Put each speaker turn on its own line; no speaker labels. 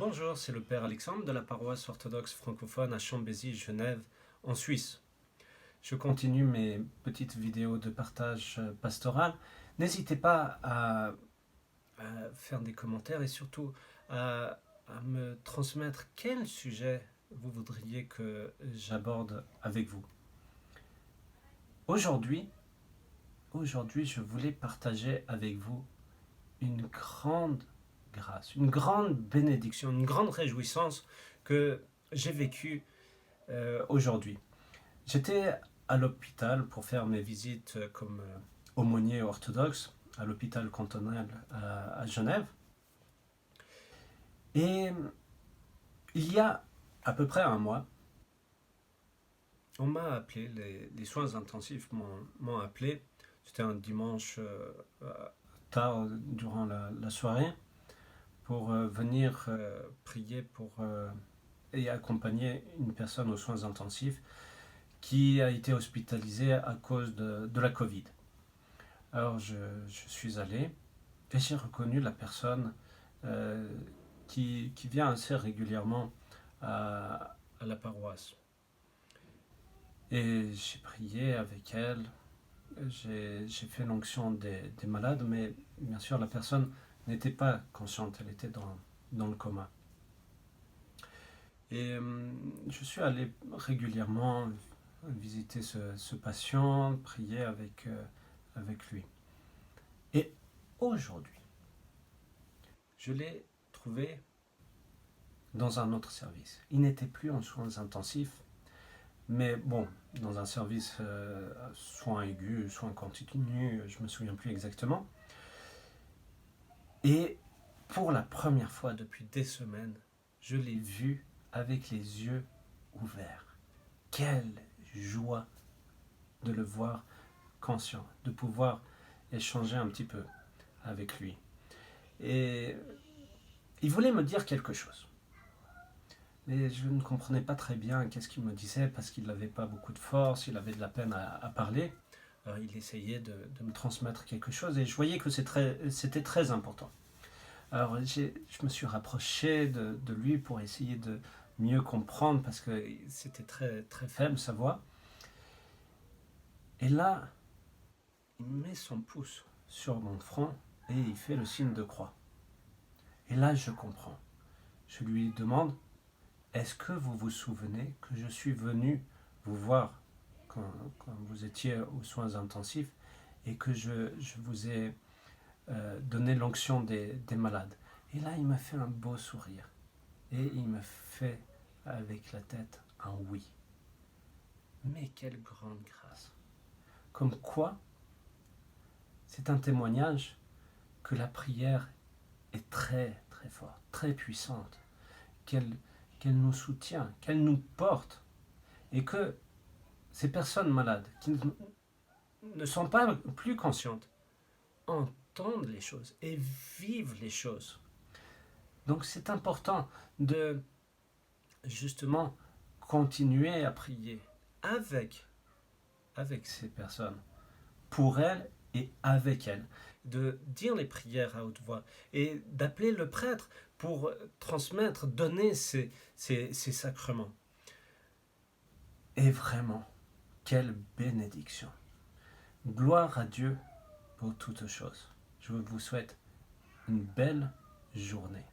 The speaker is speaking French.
Bonjour, c'est le Père Alexandre de la paroisse orthodoxe francophone à Chambézy, Genève, en Suisse. Je continue mes petites vidéos de partage pastoral. N'hésitez pas à faire des commentaires et surtout à me transmettre quel sujet vous voudriez que j'aborde avec vous. Aujourd'hui, je voulais partager avec vous une grande grâce, une grande bénédiction, une grande réjouissance que j'ai vécue aujourd'hui. J'étais à l'hôpital pour faire mes visites comme aumônier orthodoxe à l'hôpital cantonal à Genève. Et il y a à peu près un mois, on m'a appelé, les soins intensifs m'ont appelé. C'était un dimanche tard durant la soirée pour venir prier et accompagner une personne aux soins intensifs qui a été hospitalisée à cause de la Covid. Alors je suis allé et j'ai reconnu la personne qui vient assez régulièrement à la paroisse. Et j'ai prié avec elle, j'ai fait l'onction des malades, mais bien sûr la personne n'était pas consciente, elle était dans le coma. Et je suis allé régulièrement visiter ce patient, prier avec lui. Et aujourd'hui, je l'ai trouvé dans un autre service. Il n'était plus en soins intensifs, mais bon, dans un service soins aigus, soins continus, je ne me souviens plus exactement. Et pour la première fois depuis des semaines, je l'ai vu avec les yeux ouverts. Quelle joie de le voir conscient, de pouvoir échanger un petit peu avec lui. Et il voulait me dire quelque chose. Mais je ne comprenais pas très bien qu'est-ce qu'il me disait parce qu'il n'avait pas beaucoup de force, il avait de la peine à parler. Alors il essayait de me transmettre quelque chose et je voyais que c'était très important. Alors je me suis rapproché de lui pour essayer de mieux comprendre parce que c'était très, très faible sa voix. Et là, il met son pouce sur mon front et il fait le signe de croix. Et là, je comprends. Je lui demande, est-ce que vous vous souvenez que je suis venu vous voir quand vous étiez aux soins intensifs et que je vous ai donné l'onction des malades? Et là, il m'a fait un beau sourire. Et il me fait avec la tête un oui. Mais quelle grande grâce! Comme quoi, c'est un témoignage que la prière est très très forte, très puissante, qu'elle nous soutient, qu'elle nous porte, et que ces personnes malades qui ne sont pas plus conscientes entendent les choses et vivent les choses. Donc c'est important de justement continuer à prier avec ces personnes, pour elles et avec elles, de dire les prières à haute voix et d'appeler le prêtre pour transmettre, donner ces sacrements. Et vraiment, quelle bénédiction! Gloire à Dieu pour toutes choses. Je vous souhaite une belle journée.